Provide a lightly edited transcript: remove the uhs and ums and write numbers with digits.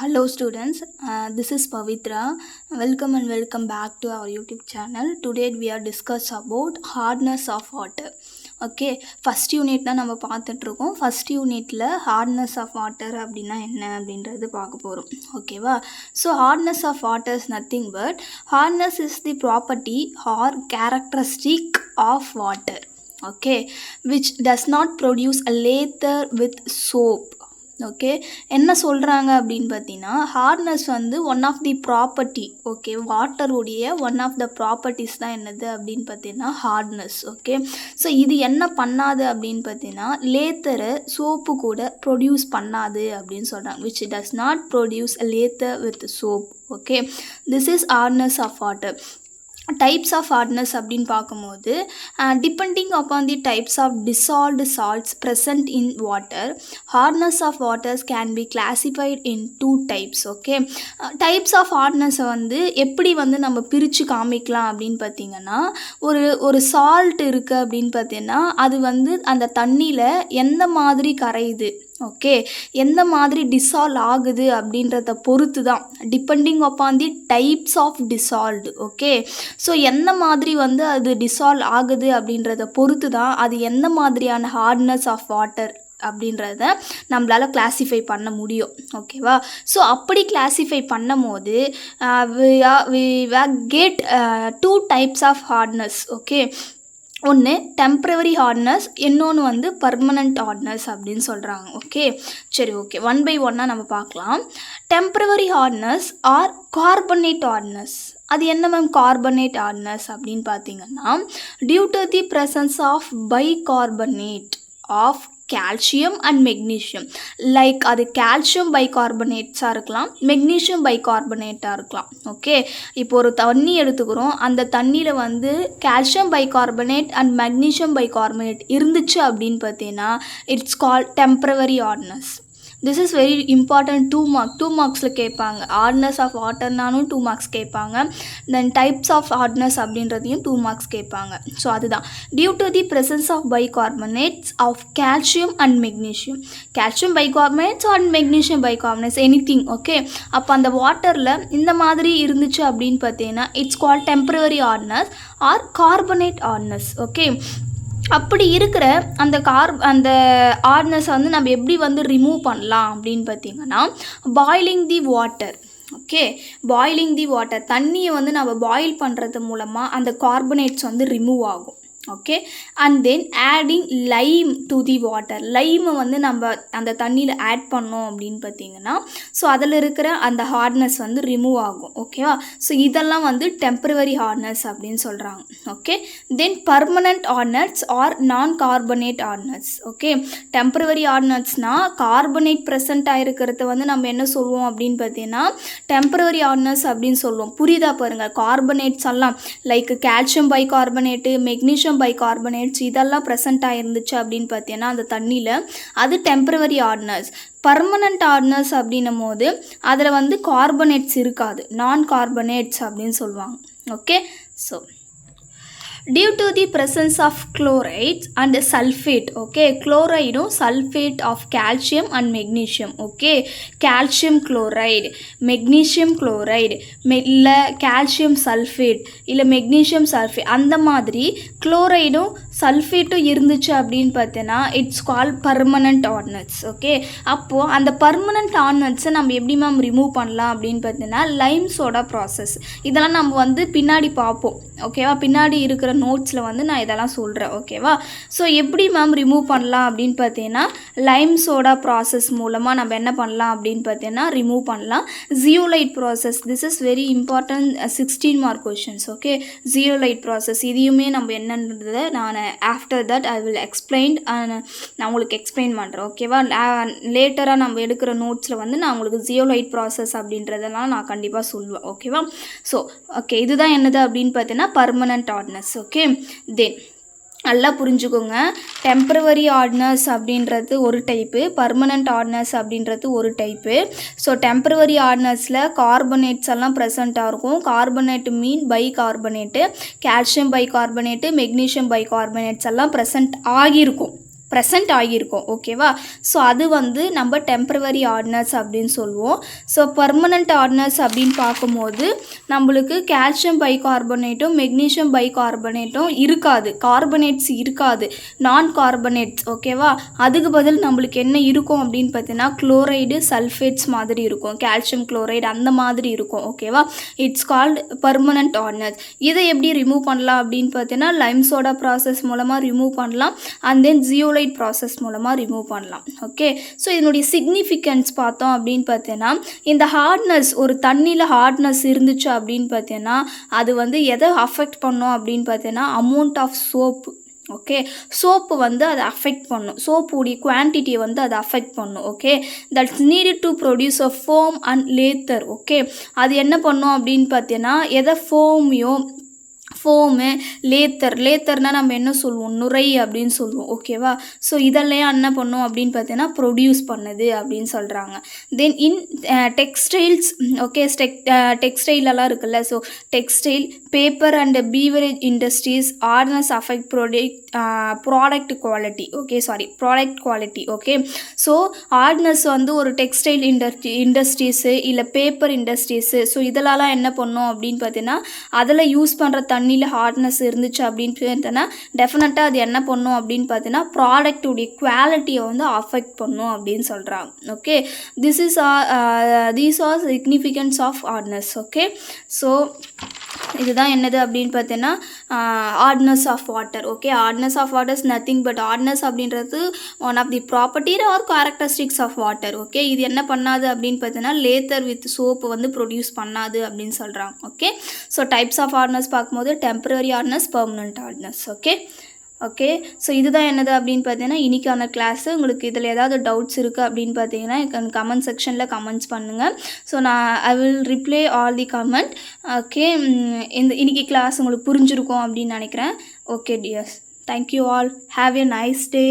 Hello students, this is Pavitra. Welcome back to our YouTube channel. Today we are discuss about hardness of water. Okay, first unit தான் நம்ம பார்த்துட்டு இருக்கோம். First unitல hardness of water அப்படின்னா என்ன அப்படின்றது பார்க்க போறோம். ஓகேவா? So hardness of water is nothing but hardness is the property or characteristic of water. Okay, which does not produce a lather with soap. Okay, என்ன சொல்கிறாங்க அப்படின்னு பார்த்தீங்கன்னா, ஹார்ட்னஸ் வந்து one of the property. Okay, வாட்டருடைய one of the properties தான் என்னது அப்படின்னு பார்த்தீங்கன்னா ஹார்ட்னஸ். ஓகே, ஸோ இது என்ன பண்ணாது அப்படின்னு பார்த்தீங்கன்னா லேத்தரை சோப்பு கூட ப்ரொடியூஸ் பண்ணாது அப்படின்னு சொல்கிறாங்க. Which does not produce lather with soap. Okay, this is hardness of water. Types of hardness அப்படின்னு பார்க்கும்போது depending upon the types of dissolved salts present in water, hardness of waters can be classified in 2 types. Okay, types of ஹார்ட்னஸை வந்து எப்படி வந்து நம்ம பிரித்து காமிக்கலாம் அப்படின்னு பார்த்தீங்கன்னா, ஒரு சால்ட் இருக்குது அப்படின்னு பார்த்தீங்கன்னா அது வந்து அந்த தண்ணியில் எந்த மாதிரி கரையுது, ஓகே, எந்த மாதிரி டிசால்வ் ஆகுது அப்படின்றத பொறுத்து தான், depending upon the types of dissolved. Okay, so எந்த மாதிரி வந்து அது டிசால்வ் ஆகுது அப்படின்றத பொறுத்து தான் அது எந்த மாதிரியான ஹார்ட்னஸ் ஆஃப் வாட்டர் அப்படின்றத நம்மளால் கிளாஸிஃபை பண்ண முடியும். ஓகேவா? ஸோ அப்படி கிளாஸிஃபை பண்ணும் போது we get 2 types of hardness. Okay, ஒன்று டெம்ப்ரவரி ஹார்ட்னஸ், இன்னொன்று வந்து பர்மனண்ட் ஹார்ட்னஸ் அப்படின்னு சொல்கிறாங்க. ஓகே, சரி, ஓகே, 1 by 1 நம்ம பார்க்கலாம். Temporary hardness or carbonate hardness. அது என்ன மேம் கார்பனேட் ஹார்ட்னஸ் அப்படின்னு பார்த்தீங்கன்னா, due to the presence of bicarbonate of calcium and magnesium. Like அது கால்சியம் பைகார்பனேட்ஸாக இருக்கலாம், மெக்னீஷியம் பைகார்பனேட்டாக இருக்கலாம். ஓகே, இப்போ ஒரு தண்ணி எடுத்துக்கிறோம், அந்த தண்ணியில் வந்து calcium bicarbonate and magnesium bicarbonate இருந்துச்சு அப்படின்னு பார்த்தீங்கன்னா it's called temporary hardness. This is very important. 2 மார்க்ஸில் கேட்பாங்க. ஹார்ட்னஸ் ஆஃப் வாட்டர்னாலும் 2 மார்க்ஸ் கேட்பாங்க. தென் டைப்ஸ் ஆஃப் ஹார்ட்னஸ் அப்படின்றதையும் 2 மார்க்ஸ் கேட்பாங்க. ஸோ அதுதான் due to the presence of bicarbonates of calcium and magnesium. Calcium bicarbonates and magnesium bicarbonates anything. Okay, அப்போ அந்த வாட்டரில் இந்த மாதிரி இருந்துச்சு அப்படின்னு பார்த்தீங்கன்னா it's called temporary hardness or carbonate hardness. Okay, அப்படி இருக்கிற அந்த ஹார்ட்னஸை வந்து நம்ம எப்படி வந்து ரிமூவ் பண்ணலாம் அப்படின்னு பார்த்தீங்கன்னா boiling the water. Okay, boiling the water, தண்ணியை வந்து நம்ம பாயில் பண்ணுறது மூலமாக அந்த கார்பனேட்ஸ் வந்து ரிமூவ் ஆகும். Okay, and then adding lime to the water. லைமை வந்து நம்ம அந்த தண்ணியில் ஆட் பண்ணோம் அப்படின்னு பார்த்தீங்கன்னா ஸோ அதில் இருக்கிற அந்த ஹார்ட்னஸ் வந்து ரிமூவ் ஆகும். ஓகேவா? ஸோ இதெல்லாம் வந்து டெம்ப்ரவரி ஹார்ட்னஸ் அப்படின்னு சொல்கிறாங்க. Okay, then permanent hardness or non carbonate hardness. Okay, temporary ஹார்ட்னஸ்னால் கார்பனேட் ப்ரெசண்ட் ஆகிருக்கிறத வந்து நம்ம என்ன சொல்லுவோம் அப்படின்னு பார்த்தீங்கன்னா டெம்ப்ரவரி ஹார்ட்னஸ் அப்படின்னு சொல்லுவோம். புரியுதா பாருங்கள்? கார்பனேட்ஸ் எல்லாம் like calcium bicarbonate, magnesium bicarbonates இதெல்லாம் ப்ரெசென்ட் ஆகிருந்துச்சு அப்படின்னு பார்த்தீங்கன்னா அந்த தண்ணியில் அது டெம்ப்ரவரி ஹார்ட்னஸ். பர்மனண்ட் ஹார்ட்னஸ் அப்படின்னும் போது அதில் வந்து கார்பனேட்ஸ் இருக்காது, நான் கார்பனேட்ஸ் அப்படின்னு சொல்லுவாங்க. Okay, so due to the presence of chlorides and sulfate. Okay, chloride sulfate of calcium and magnesium. Okay, calcium chloride, magnesium chloride, இல்லை calcium sulfate இல்லை magnesium sulfate, அந்த மாதிரி குளோரைடும் சல்ஃபேட்டும் இருந்துச்சு அப்படின்னு பார்த்தீங்கன்னா it's call permanent hardness. Okay, அப்போது அந்த permanent ஹார்ட்னஸை நம்ம எப்படி மேம் ரிமூவ் பண்ணலாம் அப்படின்னு பார்த்தீங்கன்னா லைம் சோடா ப்ராசஸ். இதெல்லாம் நம்ம வந்து பின்னாடி பார்ப்போம். ஓகேவா? பின்னாடி இருக்கிற நோட்ஸில் வந்து நான் இதெல்லாம் சொல்கிறேன். ஓகேவா? ஸோ எப்படி மேம் ரிமூவ் பண்ணலாம் அப்படின்னு பார்த்தீங்கன்னா லைம் சோடா ப்ராசஸ் மூலமாக நம்ம என்ன பண்ணலாம் அப்படின்னு பார்த்தீங்கன்னா ரிமூவ் பண்ணலாம். Zeolite process, this is very important 16 mark questions. Okay, zeolite process இதையுமே நம்ம என்னன்றதை நான் after that I will explain, நான் உங்களுக்கு எக்ஸ்பிளைன் பண்ணுறேன். ஓகேவா? லேட்டராக நம்ம எடுக்கிற நோட்ஸில் வந்து நான் உங்களுக்கு ஜியோலைட் ப்ராசஸ் அப்படின்றதெல்லாம் நான் கண்டிப்பாக சொல்லுவேன். ஓகேவா? ஸோ ஓகே, இதுதான் என்னது அப்படின்னு பார்த்தீங்கன்னா பர்மனண்ட் ஹார்ட்னஸ். ஓகே, தென் நல்லா புரிஞ்சுக்கோங்க. டெம்ப்ரவரி ஹார்ட்னஸ் அப்படின்றது ஒரு டைப்பு, பர்மனண்ட் ஹார்ட்னஸ் அப்படின்றது ஒரு டைப்பு. ஸோ டெம்ப்ரவரி ஹார்ட்னஸில் கார்பனேட்ஸ் எல்லாம் ப்ரெசண்ட்டாக இருக்கும். Carbonate mean bicarbonate, calcium bicarbonate, magnesium bicarbonates எல்லாம் ப்ரெசண்ட் ஆகியிருக்கும். ப்ரெசென்ட் ஆகியிருக்கும். ஓகேவா? ஸோ அது வந்து நம்ம டெம்பரவரி ஹார்ட்னஸ் அப்படின்னு சொல்லுவோம். ஸோ பர்மனெண்ட் ஹார்ட்னஸ் அப்படின்னு பார்க்கும்போது நம்மளுக்கு கால்சியம் பைகார்பனேட்டும் மெக்னீஷியம் பைகார்பனேட்டும் இருக்காது, கார்பனேட்ஸ் இருக்காது, நான் கார்பனேட்ஸ். ஓகேவா? அதுக்கு பதில் நம்மளுக்கு என்ன இருக்கும் அப்படின்னு பார்த்தீங்கன்னா குளோரைடு சல்ஃபேட்ஸ் மாதிரி இருக்கும், கால்சியம் குளோரைடு அந்த மாதிரி இருக்கும். ஓகேவா? It's called permanent hardness. இதை எப்படி ரிமூவ் பண்ணலாம் அப்படின்னு பார்த்தீங்கன்னா லைம் சோடா ப்ராசஸ் மூலமாக ரிமூவ் பண்ணலாம், அண்ட் தென் ஜியோலைட் ப்ராசஸ் மூலமாக ரிமூவ் பண்ணலாம். ஓகே, ஸோ இதனுடைய சிக்னிஃபிகன்ஸ் பார்த்தோம் அப்படின்னு பார்த்தீங்கன்னா இந்த ஹார்ட்னஸ், ஒரு தண்ணியில் ஹார்ட்னஸ் இருந்துச்சு அப்படின்னு பார்த்தீங்கன்னா அது வந்து எதை அஃபெக்ட் பண்ணும் அப்படின்னு பார்த்தீங்கன்னா amount of soap. Okay, soap வந்து அதை அஃபெக்ட் பண்ணும், சோப்புடைய குவான்டிட்டியை வந்து அதை அஃபெக்ட் பண்ணும். Okay, that's needed to produce a foam and lather. Okay, அது என்ன பண்ணும் அப்படின்னு பார்த்தீங்கன்னா எதை ஃபோமு லேத்தர்னால் நம்ம என்ன சொல்லுவோம், நுரை அப்படின்னு சொல்லுவோம். ஓகேவா? ஸோ இதெல்லாம் என்ன பண்ணும் அப்படின்னு பார்த்தீங்கன்னா ப்ரொடியூஸ் பண்ணுது அப்படின்னு சொல்கிறாங்க. தென் இன் டெக்ஸ்டைல்ஸ். ஓகே, டெக்ஸ்டைலெல்லாம் இருக்குல்ல, so textile, paper and beverage industries hardness affect product quality. Okay, so hardness வந்து ஒரு டெக்ஸ்டைல் இண்டஸ்ட்ரீஸு இல்லை பேப்பர் இண்டஸ்ட்ரீஸு, ஸோ இதெல்லாம் என்ன பண்ணும் அப்படின்னு பார்த்தீங்கன்னா அதில் யூஸ் பண்ணுற தண்ணியில் ஹார்ட்னஸ் இருந்துச்சு அப்படின்னு பார்த்தீங்கன்னா டெஃபினட்டாக அது என்ன பண்ணும் அப்படின்னு பார்த்தீங்கன்னா ப்ராடக்டுடைய குவாலிட்டியை வந்து அஃபெக்ட் பண்ணும் அப்படின்னு சொல்கிறாங்க. Okay, these are significance of hardness. Okay, so இதுதான் என்னது அப்படின்னு பார்த்தீங்கன்னா hardness of water. Okay, hardness of water is nothing but hardness அப்படின்றது one of the property or characteristics of water. Okay, இது என்ன பண்ணாது அப்படின்னு பார்த்தீங்கன்னா லேத்தர் வித் சோப்பு வந்து ப்ரொடியூஸ் பண்ணாது அப்படின்னு சொல்கிறாங்க. Okay, so types of hardness பார்க்கும்போது temporary hardness, permanent hardness. Okay, so இதுதான் என்னது அப்படின்னு பார்த்தீங்கன்னா இன்றைக்கான கிளாஸு. உங்களுக்கு இதில் ஏதாவது டவுட்ஸ் இருக்குது அப்படின்னு பார்த்தீங்கன்னா கமெண்ட் செக்ஷனில் கமெண்ட்ஸ் பண்ணுங்கள். So I will reply all the comment. Okay, இன்னைக்கு கிளாஸ் உங்களுக்கு புரிஞ்சிருக்கும் அப்படின்னு நினைக்கிறேன். Okay tears, thank you all, have a nice day.